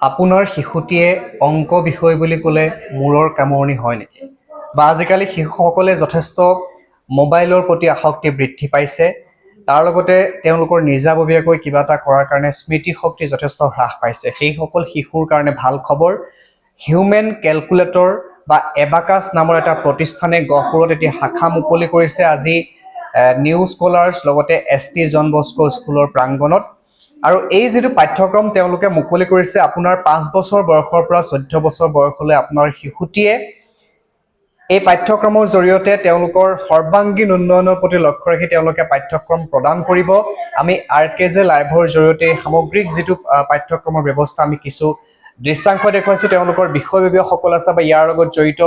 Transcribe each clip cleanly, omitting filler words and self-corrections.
আপোনাৰ শিশুটিয়ে অংক বিষয় বুলি ক'লে মূৰৰ কামৰণি হয় নেকি? বা আজিকালি শিশুসকলে যথেষ্ট মোবাইলৰ প্ৰতি আসক্তি বৃদ্ধি পাইছে। তাৰ লগতে তেওঁলোকৰ নিজাববীয়াকৈ কিবা এটা কৰাৰ কাৰণে স্মৃতিশক্তি যথেষ্ট হ্ৰাস পাইছে। সেইসকল শিশুৰ কাৰণে ভাল খবৰ, হিউমেন কেলকুলেটৰ বা এবাকাছ নামৰ এটা প্ৰতিষ্ঠানে গহপুৰত এতিয়া শাখা মুকলি কৰিছে আজি নিউ স্কলাৰ্ছ লগতে ST জন বস্কো স্কুলৰ প্ৰাংগণত। আৰু এই যিটো পাঠ্যক্ৰম তেওঁলোকে মুকলি কৰিছে, আপোনাৰ 5 বছৰ বয়সৰ পৰা 14 বছৰ বয়সলৈ আপোনাৰ শিশুটিয়ে এই পাঠ্যক্ৰমৰ জৰিয়তে তেওঁলোকৰ সৰ্বাংগীন উন্নয়নৰ প্ৰতি লক্ষ্য ৰাখি তেওঁলোকে পাঠ্যক্ৰম প্ৰদান কৰিব। আমি RKJ লাইভৰ জৰিয়তে সামগ্ৰিক যিটো পাঠ্যক্ৰমৰ ব্যৱস্থা আমি কিছু দৃশ্যাংশ দেখুৱাইছোঁ। তেওঁলোকৰ বিষয়ববীয়াসকল আছে বা ইয়াৰ লগত জড়িত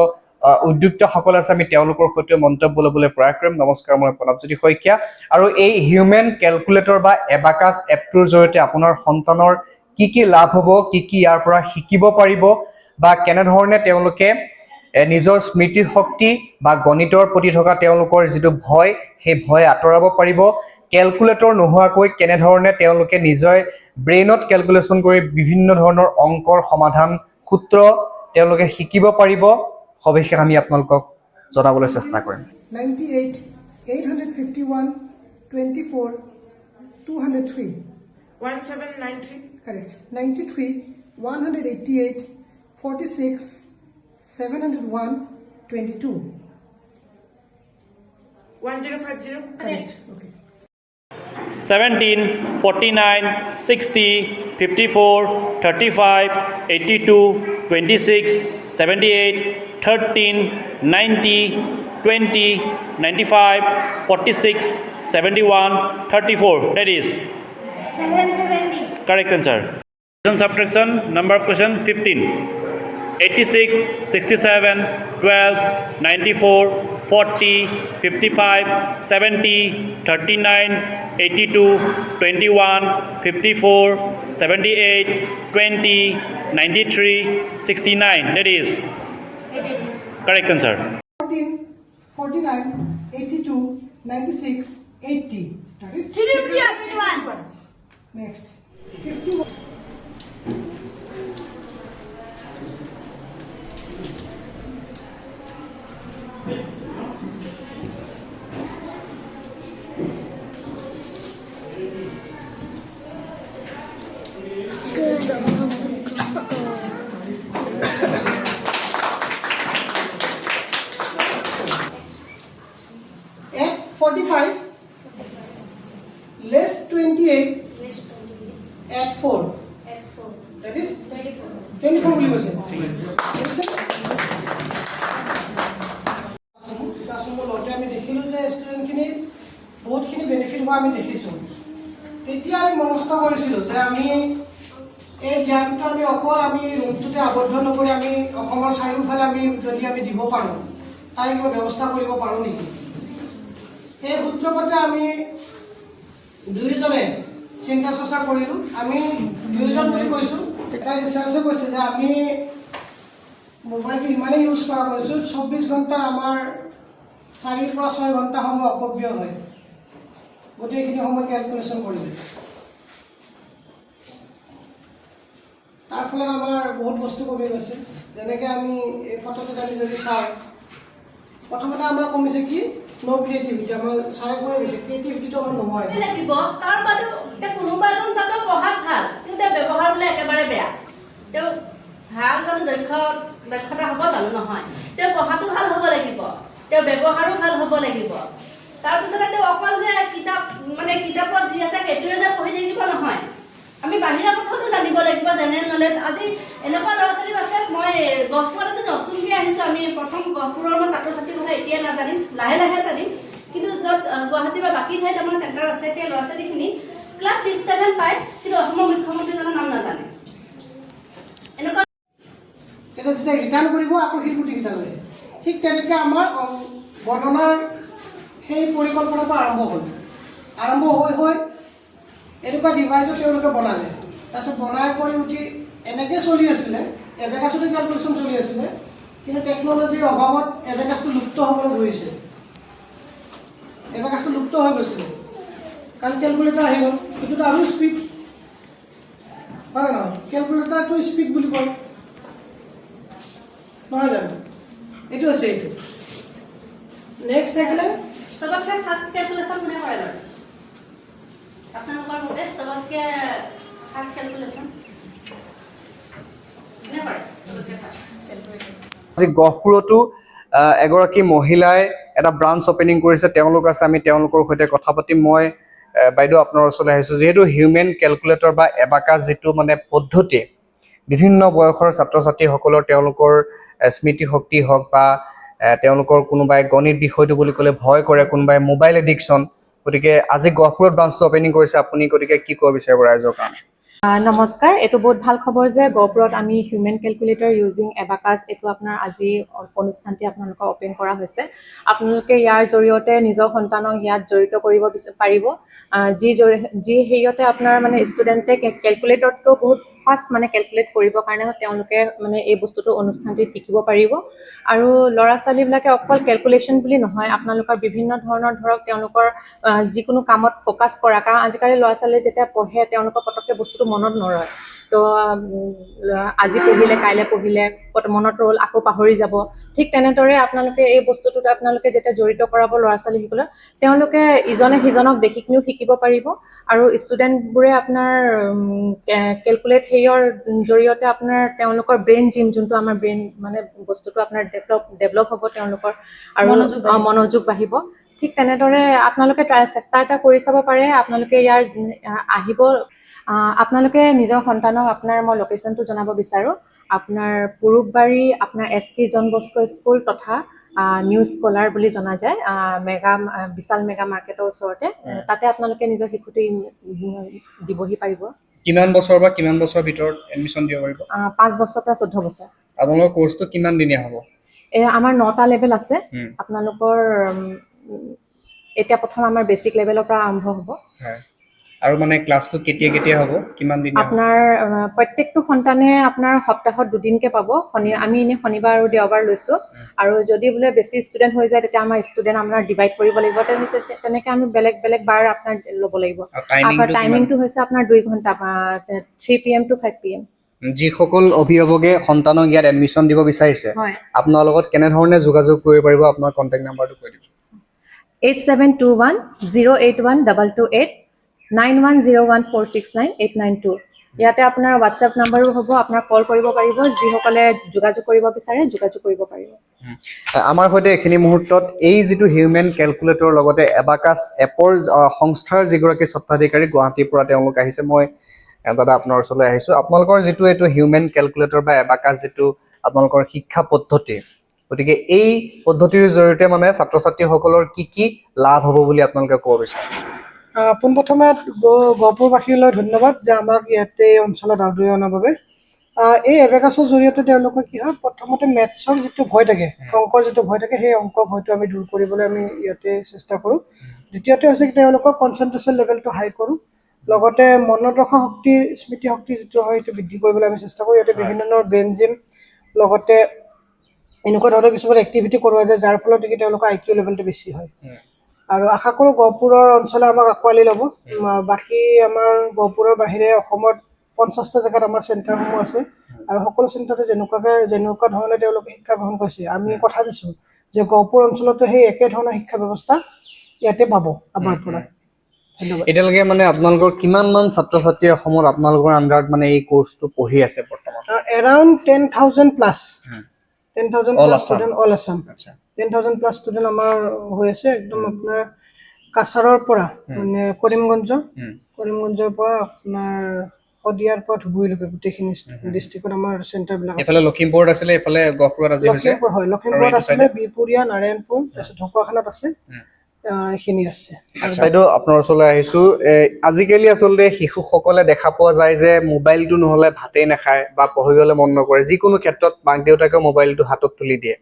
উদ্যোক্তাসকল আছে, আমি তেওঁলোকৰ সৈতে মন্তব্য ল'বলৈ প্ৰয়াস কৰিম। নমস্কাৰ, মই প্ৰণৱজ্যোতি শইকীয়া। আৰু এই হিউমেন কেলকুলেটৰ বা এবাকাছ এপটোৰ জৰিয়তে আপোনাৰ সন্তানৰ কি কি লাভ হ'ব, কি কি ইয়াৰ পৰা শিকিব পাৰিব বা কেনেধৰণে তেওঁলোকে নিজৰ স্মৃতিৰ শক্তি বা গণিতৰ প্ৰতি থকা তেওঁলোকৰ যিটো ভয়, সেই ভয় আঁতৰাব পাৰিব। কেলকুলেটৰ নোহোৱাকৈ কেনেধৰণে তেওঁলোকে নিজে ব্ৰেইনত কেলকুলেশ্যন কৰি বিভিন্ন ধৰণৰ অংকৰ সমাধান সূত্ৰ তেওঁলোকে শিকিব পাৰিব। সবিশেষ আমি আপোনালোকক জনাবলৈ চেষ্টা কৰিম। 98 851 24 203 1793 correct 93 188 46 701 22 1050 correct okay 17, 49, 60, 54, 35, 82, 26, 78, 13, 90, 20, 95, 46, 71, 34. That is 770. correct answer. Subtraction number question 15. 86, 67, 12, 94, 40, 55, 70, 39, 82, 21, 54, 78, 20, 93, 69. That is correct answer. 14 49 82 96 80 that is 351. next 51 at 45 less 28 at 4 that is 24 বুলি কৈছে লওঁতে আমি দেখিলোঁ যে ষ্টুডেণ্টখিনি বহুতখিনি বেনিফিট হোৱা আমি দেখিছোঁ। তেতিয়া আমি মনস্থ কৰিছিলোঁ যে আমি এই জ্ঞানটো আমি অকল আমি ৰুমটোতে আবদ্ধ নকৰি আমি অসমৰ চাৰিওফালে আমি যদি আমি দিব পাৰোঁ, তাৰ কিবা ব্যৱস্থা কৰিব পাৰোঁ নেকি। সেই সূত্ৰমতে আমি দুয়োজনে চিন্তা চৰ্চা কৰিলোঁ। আমি দুয়োজন বুলি কৈছোঁ, এটা ৰিচাৰ্চে কৈছে যে আমি মোবাইলটো ইমানেই ইউজ কৰা হৈছোঁ 24 ঘণ্টাৰ আমাৰ 4 পৰা 6 ঘণ্টা সময় অপব্যয় হয় গোটেইখিনি সময় কেলকুলেশ্যন কৰিলে। তাৰ ফলত আমাৰ বহুত বস্তু কমি গৈছে। যেনেকৈ আমি এই ফটোটোত আমি যদি চাওঁ, প্ৰথমতে আমাৰ কমিছে কি ন' ক্ৰিয়েটিভিটি। আমাৰ চাৰে কৈ গৈছে ক্ৰিয়েটিভিটিটো আমাৰ নোহোৱা হৈছে। লাগিব তাৰ বাদেও কোনোবা এজন ছাত্ৰ পঢ়াত ভাল কিন্তু তেওঁৰ ব্যৱহাৰ বোলে একেবাৰে বেয়া। তেওঁ ভাল জানো দক্ষতা হ'ব জানো? নহয়। তেওঁ পঢ়াটো ভাল হ'ব লাগিব, তেওঁ ব্যৱহাৰো ভাল হ'ব লাগিব। তাৰপিছতে তেওঁ অকল যে কিতাপত যি আছে সেইটোৱে যে পঢ়ি থাকিব নহয়, আমি বাহিৰা কথাটো জানিব লাগিব, জেনেৰেল নলেজ। আজি এনেকুৱা ল'ৰা ছোৱালীও আছে, মই গহপুৰত আজি নতুনকৈ আহিছোঁ, আমি প্ৰথম গহপুৰৰ মই ছাত্ৰ ছাত্ৰীৰ কথা এতিয়াই নাজানিম, লাহে লাহে জানিম। কিন্তু য'ত গুৱাহাটী বা বাকী ঠাইত আমাৰ চেণ্টাৰ আছে, সেই ল'ৰা ছোৱালীখিনি ক্লাছ 6, 7 পায়, কিন্তু অসমৰ মুখ্যমন্ত্ৰীজনৰ নাম নাজানে। এনেকুৱা তেতিয়া যেতিয়া ৰিটাৰ্ণ কৰিব আকৌ শিলগুটিকেইটা লৈ, ঠিক তেনেকৈ আমাৰ গণনাৰ সেই পৰিকল্পনাটো আৰম্ভ হৈ এনেকুৱা ডিভাইচো তেওঁলোকে বনালে। তাৰপিছত বনাই কৰি উঠি এনেকৈ চলি আছিলে, এবেকাছতো কেলকুলেশ্যন চলি আছিলে, কিন্তু টেকন'লজিৰ অভাৱত এবেকাছটো লুপ্ত হ'বলৈ ধৰিছে। এবেকাছটো লুপ্ত হৈ গৈছিলে কাৰণ কেলকুলেটৰ আহি গ'ল, সেইটোতো আৰু স্পীড। হয় নে নহয় কেলকুলেটাৰটো স্পীড বুলি কয় নহয় জানো এইটো আছে এইটো নেক্সট থাকিলে চবতকৈ ফাৰ্ষ্ট কেলকুলেশ্যন কোনে কৰে বাৰু আপোনালোকৰ মতে চবতকৈ ফাৰ্ষ্ট কেলকুলেশ্যন কোনে কৰে চবতকৈ ফাৰ্ষ্ট আজি গহপুৰতো এগৰাকী মহিলাই এটা ব্ৰাঞ্চ অপেনিং কৰিছে তেওঁলোক আছে আমি তেওঁলোকৰ সৈতে কথা পাতিম মই বাইদেউ আপোনাৰ ওচৰলৈ আহিছোঁ যিহেতু হিউমেন কেলকুলেটৰ বা এবাকাছ যিটো মানে পদ্ধতি বিভিন্ন বয়সৰ ছাত্ৰ ছাত্ৰীসকলৰ তেওঁলোকৰ স্মৃতি শক্তি হওক বা তেওঁলোকৰ কোনোবাই গণিত বিষয়টো বুলি ক'লে ভয় কৰে কোনোবাই মোবাইল এডিকশ্যন গতিকে আজি গহপুৰত ব্ৰাঞ্চটো অপেনিং কৰিছে আপুনি গতিকে কি ক'ব বিচাৰিব ৰাইজৰ কাৰণে নমস্কাৰ এইটো বহুত ভাল খবৰ যে গহপুৰত আমি হিউমেন কেলকুলেটৰ ইউজিং এবাকাছ এইটো আপোনাৰ আজি অনুষ্ঠানটি আপোনালোকক অপেন কৰা হৈছে আপোনালোকে ইয়াৰ জৰিয়তে নিজৰ সন্তানক ইয়াত জড়িত কৰিব পাৰিব যি হেৰিয়তে আপোনাৰ মানে ষ্টুডেণ্টে কেলকুলেটৰতকৈও বহুত ফাষ্ট মানে কেলকুলেট কৰিবৰ কাৰণে তেওঁলোকে মানে এই বস্তুটো অনুষ্ঠানটিত শিকিব পাৰিব আৰু ল'ৰা ছোৱালীবিলাকে অকল কেলকুলেশ্যন বুলি নহয় আপোনালোকৰ বিভিন্ন ধৰণৰ ধৰক তেওঁলোকৰ যিকোনো কামত ফ'কাছ কৰা কাৰণ আজিকালি ল'ৰা ছোৱালীয়ে যেতিয়া পঢ়ে তেওঁলোকৰ পটককৈ বস্তুটো মনত নৰয় তো আজি পঢ়িলে কাইলৈ পঢ়িলে মনত ৰ'ল আকৌ পাহৰি যাব ঠিক তেনেদৰে আপোনালোকে এই বস্তুটোত আপোনালোকে যেতিয়া জড়িত কৰাব ল'ৰা ছোৱালীসকলক তেওঁলোকে ইজনে সিজনক দেখি কিনিও শিকিব পাৰিব আৰু ষ্টুডেণ্টবোৰে আপোনাৰ কেলকুলেট হেৰিয়ৰ জৰিয়তে আপোনাৰ তেওঁলোকৰ ব্ৰেইন জিম যোনটো আমাৰ ব্ৰেইন মানে বস্তুটো আপোনাৰ ডেভেলপ হ'ব তেওঁলোকৰ আৰু মনোযোগ বাঢ়িব ঠিক তেনেদৰে আপোনালোকে চেষ্টা এটা কৰি চাব পাৰে আপোনালোকে ইয়াৰ আহিব আপোনালোকে নিজৰ সন্তানক আপোনাৰ মই লোকেশ্যনটো জনাব বিচাৰোঁ আপোনাৰ পুৰুষবাৰী আপোনাৰ ST জন বস্কো স্কুল তথা নিউ স্কলাৰ বুলি জনা যায় বিশাল মেগা মাৰ্কেটৰ ওচৰতে তাতে আপোনালোকে নিজৰ শিশুটি দিবহি পাৰিব কিমান বছৰ বা কিমান বছৰৰ ভিতৰত এডমিশ্যন দিব পাৰিব 5 বছৰ পৰা 14 বছৰ আপোনালোকৰ কোৰ্চটো কিমান দিনীয়া হ'ব আমাৰ 9টা লেভেল আছে আপোনালোকৰ এতিয়া প্ৰথম আমাৰ বেছিক লেভেলৰ পৰা আৰম্ভ হ'ব হয় আৰু মানে ক্লাছটো কেতিয়া হ'ব কিমান দিনীয়া আপোনাৰ প্ৰত্যেকটো সন্তানে আপোনাৰ সপ্তাহত 2 দিনকৈ পাব আমি এনে শনিবাৰ আৰু দেওবাৰ লৈছোঁ আৰু যদি বোলে বেছি ষ্টুডেণ্ট হৈ যায় তেতিয়া আমাৰ ষ্টুডেণ্ট আপোনাৰ ডিভাইড কৰিব লাগিব তেনেকৈ আমি বেলেগ বেলেগ বাৰ আপোনাৰ ল'ব লাগিব টাইমিংটো হৈছে আপোনাৰ 2 ঘণ্টা 3 PM to 5 PM যিসকল অভিভাৱকে সন্তানক ইয়াত এডমিশ্যন দিব বিচাৰিছে হয় আপোনাৰ লগত কেনেধৰণে যোগাযোগ কৰিব পাৰিব আপোনাৰ কণ্টেক্ট নাম্বাৰটো কৈ দিব 8721081228 9101469892 ইয়াতে আপোনাৰ হোৱাটছএপ নাম্বাৰো হ'ব আপোনাৰ কল কৰিব পাৰিব যিসকলে যোগাযোগ কৰিব বিচাৰে যোগাযোগ কৰিব পাৰিব আমাৰ সৈতে এইখিনি মুহূৰ্তত এই যিটো হিউমেন কেলকুলেটৰ লগতে এবাকাছ এপৰ সংস্থাৰ যিগৰাকী স্বত্বাধিকাৰী গুৱাহাটীৰ পৰা তেওঁলোক আহিছে মই দাদা আপোনাৰ ওচৰলৈ আহিছোঁ আপোনালোকৰ যিটো এইটো হিউমেন কেলকুলেটৰ বা এবাকাছ যিটো আপোনালোকৰ শিক্ষা পদ্ধতি গতিকে এই পদ্ধতিৰ জৰিয়তে মানে ছাত্ৰ ছাত্ৰীসকলৰ কি লাভ হ'ব বুলি আপোনালোকে ক'ব বিচাৰে পোনপ্ৰথমে গহপুৰবাসীলৈ ধন্যবাদ যে আমাক ইয়াতে অঞ্চলত আদৰি অনাৰ বাবে এই এবেকাছৰ জৰিয়তে তেওঁলোকৰ কি হয় প্ৰথমতে মেথছৰ যিটো ভয় থাকে অংকৰ যিটো ভয় থাকে সেই অংক ভয়টো আমি দূৰ কৰিবলৈ আমি ইয়াতে চেষ্টা কৰোঁ দ্বিতীয়তে হৈছে তেওঁলোকৰ কনচেনট্ৰেশ্যন লেভেলটো হাই কৰোঁ লগতে মনত ৰখা শক্তি স্মৃতি শক্তি যিটো হয় সেইটো বৃদ্ধি কৰিবলৈ আমি চেষ্টা কৰোঁ ইয়াতে বিভিন্ন ধৰণৰ ব্ৰেইন জিম লগতে এনেকুৱা ধৰণৰ কিছুমান এক্টিভিটি কৰোৱা যায় যাৰ ফলত নেকি তেওঁলোকৰ IQ লেভেলটো বেছি হয় আৰু আশা কৰোঁ গহপুৰৰ অঞ্চলে আমাক আঁকোৱালি ল'ব বাকী আমাৰ গহপুৰৰ বাহিৰে অসমত 50টা জেগাত আমাৰ চেণ্টাৰসমূহ আছে আৰু সকলো চেণ্টাৰতে যেনেকুৱা ধৰণে তেওঁলোকে শিক্ষা গ্ৰহণ কৰিছে আমি কথা দিছোঁ যে গহপুৰ অঞ্চলতো সেই একে ধৰণৰ শিক্ষা ব্যৱস্থা ইয়াতে পাব আমাৰ পৰা এতিয়ালৈকে মানে আপোনালোকৰ কিমানমান ছাত্ৰ ছাত্ৰী অসমত আপোনালোকৰ আণ্ডাৰত মানে এই কোৰ্চটো পঢ়ি আছে বৰ্তমান around 10,000 plus 10,000 All plus Assam. Student all Assam 10,000 plus student আমাৰ হৈ আছে একদম আপোনাৰ কাছাৰৰ পৰা মানে কৰিমগঞ্জৰ পৰা আপোনাৰ শদিয়াৰ পৰা ধুবুৰীলৈকে গোটেইখিনি ডিষ্ট্ৰিক্টত আমাৰ চেণ্টাৰবিলাক এইফালে লখিমপুৰত আছিলে এইফালে গহপুৰত আজি হৈছে লখিমপুৰত আছিলে বিহপুৰীয়া নাৰায়ণপুৰ তাৰপিছত ঢকুৱাখানাত আছে এইখিনি আছে বাইদেউ আপোনাৰ ওচৰলৈ আহিছোঁ আজিকালি আচলতে শিশুসকলে দেখা পোৱা যায় যে মোবাইলটো নহ'লে ভাতেই নাখায় বা পঢ়িবলৈ মন নকৰে যিকোনো ক্ষেত্ৰত মাক দেউতাকে মোবাইলটো হাতত তুলি দিয়ে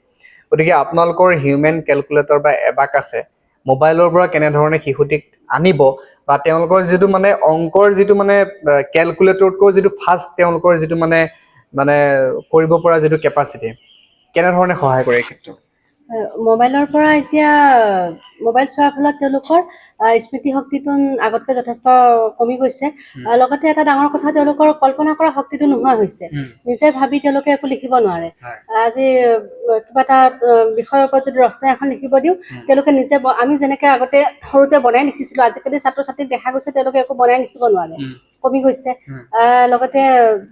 গতিকে আপোনালোকৰ হিউমেন কেলকুলেটৰ বা এবাকাছে মোবাইলৰ পৰা কেনেধৰণে শিশুটিক আনিব বা তেওঁলোকৰ যিটো মানে অংকৰ যিটো মানে কেলকুলেটৰতকৈ যিটো ফাষ্ট তেওঁলোকৰ যিটো মানে কৰিব পৰা যিটো কেপাচিটি কেনেধৰণে সহায় কৰে এই ক্ষেত্ৰত মোবাইলৰ পৰা এতিয়া মোবাইল চোৱাৰ ফলত তেওঁলোকৰ স্মৃতিশক্তিটো আগতকৈ যথেষ্ট কমি গৈছে। লগতে এটা ডাঙৰ কথা, তেওঁলোকৰ কল্পনা কৰা শক্তিটো নোহোৱা হৈছে। নিজে ভাবি তেওঁলোকে একো লিখিব নোৱাৰে। আজি কিবা এটা বিষয়ৰ ওপৰত যদি ৰচনা এখন লিখিব দিওঁ, তেওঁলোকে নিজে আমি যেনেকৈ আগতে সৰুতে বনাই লিখিছিলোঁ, আজিকালি ছাত্ৰ ছাত্ৰীক দেখা গৈছে তেওঁলোকে একো বনাই লিখিব নোৱাৰে, কমি গৈছে। লগতে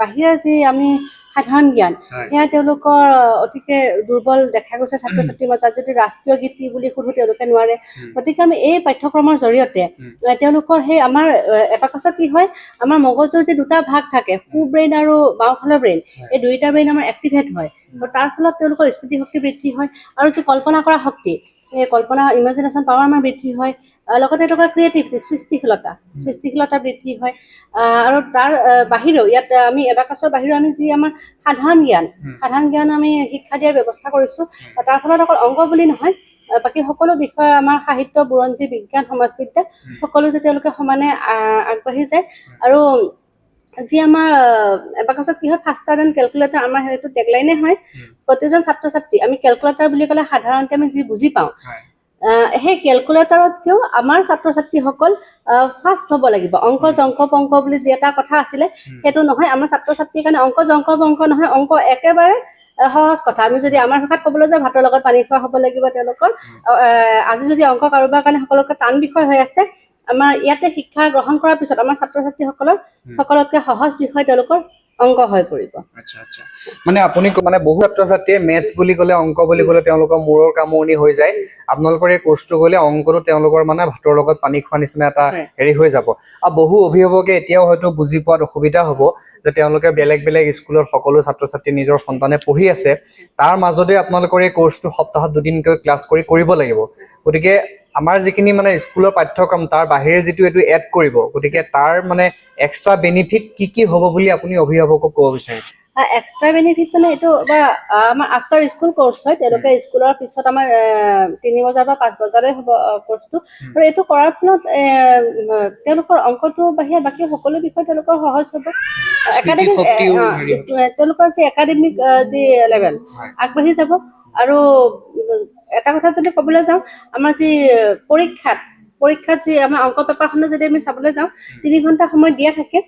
বাহিৰা যি আমি সাধাৰণ জ্ঞান, সেয়া তেওঁলোকৰ অতিকে দুৰ্বল দেখা গৈছে ছাত্ৰ ছাত্ৰীৰ মাজত। যদি ৰাষ্ট্ৰীয় গীত কি বুলি সোধোঁ, তেওঁলোকে নোৱাৰে। গতিকে আমি এই পাঠ্যক্ৰমৰ জৰিয়তে তেওঁলোকৰ সেই আমাৰ এবাকাছত কি হয়, আমাৰ মগজুৰ যি দুটা ভাগ থাকে, সু ব্ৰেইন আৰু বাওঁফালৰ ব্ৰেইন, এই দুইটা ব্ৰেইন আমাৰ এক্টিভেট হয়। তাৰ ফলত তেওঁলোকৰ স্মৃতিশক্তি বৃদ্ধি হয় আৰু যি কল্পনা কৰা শক্তি, এই কল্পনা ইমেজিনেশ্যন পাৱাৰ আমাৰ বৃদ্ধি হয়। লগতে তেওঁলোকৰ ক্ৰিয়েটিভিটি, সৃষ্টিশীলতা বৃদ্ধি হয়। আৰু তাৰ বাহিৰেও ইয়াত আমি এবাকাছৰ বাহিৰেও আমি যি আমাৰ সাধাৰণ জ্ঞান আমি শিক্ষা দিয়াৰ ব্যৱস্থা কৰিছোঁ। তাৰ ফলত অকল অংক বুলি নহয়, বাকী সকলো বিষয়, আমাৰ সাহিত্য, বুৰঞ্জী, বিজ্ঞান, সমাজবিদ্যা, সকলোতে তেওঁলোকে সমানে আগবাঢ়ি যায়। আৰু যি আমাৰ এবাকাছত কি হয়, ফাষ্টাৰ দেন কেলকুলেটাৰ, আমাৰ সেইটো টেগলাইনে হয়। প্ৰতিজন ছাত্ৰ ছাত্ৰী, আমি কেলকুলেটাৰ বুলি ক'লে সাধাৰণতে আমি যি বুজি পাওঁ, সেই কেলকুলেটাৰতকৈও আমাৰ ছাত্ৰ ছাত্ৰীসকল ফাষ্ট হ'ব লাগিব। অংক জংক পংক বুলি যি এটা কথা আছিলে, সেইটো নহয়। আমাৰ ছাত্ৰ ছাত্ৰীৰ কাৰণে অংক জংক পংক নহয়, অংক একেবাৰে সহজ কথা। আমি যদি আমাৰ ভাষাত ক'বলৈ যাওঁ, ভাতৰ লগত পানী খোৱা হ'ব লাগিব তেওঁলোকৰ। আজি যদি অংক কাৰোবাৰ কাৰণে সকলোতকৈ টান বিষয় হৈ আছে, আমাৰ ইয়াতে শিক্ষা গ্ৰহণ কৰাৰ পিছত আমাৰ ছাত্ৰ ছাত্ৰীসকলৰ সকলোতকৈ সহজ বিষয় তেওঁলোকৰ অংক হৈ পৰিব। আচ্ছা আচ্ছা, মানে আপুনি মানে বহু ছাত্ৰ ছাত্ৰীয়ে মেথছ বুলি ক'লে, অংক বুলি ক'লে তেওঁলোকৰ মূৰৰ কামোৰণি হৈ যায়। আপোনালোকৰ এই কোৰ্চটো গ'লে অংকটো তেওঁলোকৰ মানে ভাতৰ লগত পানী খোৱা নিচিনা এটা হেৰি হৈ যাব। আৰু বহু অভিভাৱকে এতিয়াও হয়তো বুজি পোৱাত অসুবিধা হ'ব যে তেওঁলোকে বেলেগ বেলেগ স্কুলত সকলো ছাত্ৰ ছাত্ৰী নিজৰ সন্তানে পঢ়ি আছে, তাৰ মাজতে আপোনালোকৰ এই কোৰ্চটো সপ্তাহত 2 দিনকৈ ক্লাছ কৰিব লাগিব। গতিকে আমাৰ যিখিনি মানে স্কুলৰ পাঠ্যক্ৰম, তাৰ বাহিৰে যিটো এইটো এড কৰিব, গতিকে তাৰ মানে এক্সট্ৰা বেনিফিট কি হ'ব বুলি আপুনি অভিভাৱকক ক'ব বিচাৰে? এক্সট্ৰা বেনিফিট মানে এইটো আমাৰ আফটাৰ স্কুল কোৰ্চ হয়। তেওঁলোকে স্কুলৰ পিছত আমাৰ 3 বজাৰ পৰা 5 বজালৈ হ'ব কোৰ্চটো। আৰু এইটো কৰাৰ ফলত তেওঁলোকৰ অংকটো বাহিৰে বাকী সকলো বিষয় তেওঁলোকৰ সহজ হ'ব। একাডেমিক তেওঁলোকৰ যি একাডেমিক যি লেভেল আগবাঢ়ি যাব। আৰু এটা কথা যদি ক'বলৈ যাওঁ, আমাৰ যি পৰীক্ষাত যি আমাৰ অংক পেপাৰখনো যদি আমি চাবলৈ যাওঁ, 3 ঘণ্টা সময় দিয়া থাকে।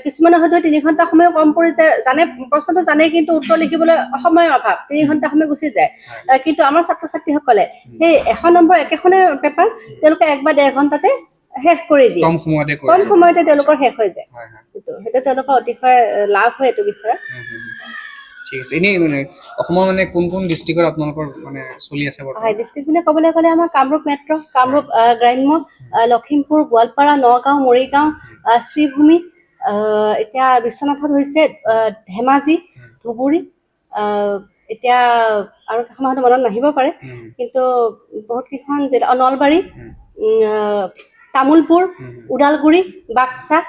কিছুমানে হয়তো 3 ঘণ্টা সময় কম পৰি যায়, প্ৰশ্নটো জানে, কিন্তু উত্তৰ লিখিবলৈ সময়ৰ অভাৱ, 3 ঘণ্টা সময় গুচি যায়। কিন্তু আমাৰ ছাত্ৰ ছাত্ৰীসকলে সেই 100 নম্বৰ একেখনে পেপাৰ তেওঁলোকে 1 বা 1.5 ঘণ্টাতে শেষ কৰি দিয়ে, কম সময়তে তেওঁলোকৰ শেষ হৈ যায়। সেইটো তেওঁলোকৰ অতিশয় লাভ হয় এইটো বিষয়ে। ঠিক আছে। এনেই মানে অসমৰ মানে কোন ডিষ্ট্ৰিক্টত আপোনালোকৰ মানে চলি আছে বৰ্তমান? হয়, ডিষ্ট্ৰিক্ট বুলি ক'বলৈ গ'লে আমাৰ কামৰূপ মেট্ৰ', কামৰূপ গ্ৰাম্য, লখিমপুৰ, গোৱালপাৰা, নগাঁও, মৰিগাঁও, শ্ৰীভূমি, এতিয়া বিশ্বনাথত হৈছে, ধেমাজি, ধুবুৰী, এতিয়া আৰু কেইখনমান হয়তো মনত নাহিব পাৰে, কিন্তু বহুত কেইখন জিলা, নলবাৰী, তামোলপুৰ, ওদালগুৰি, বাক্সা।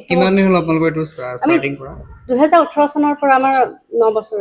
কিমান দিন হ'ল আপোনালোকৰ এইটো ষ্টাৰ্টিং কৰা? 2018 চনৰ পৰা আমাৰ 9 বছৰ।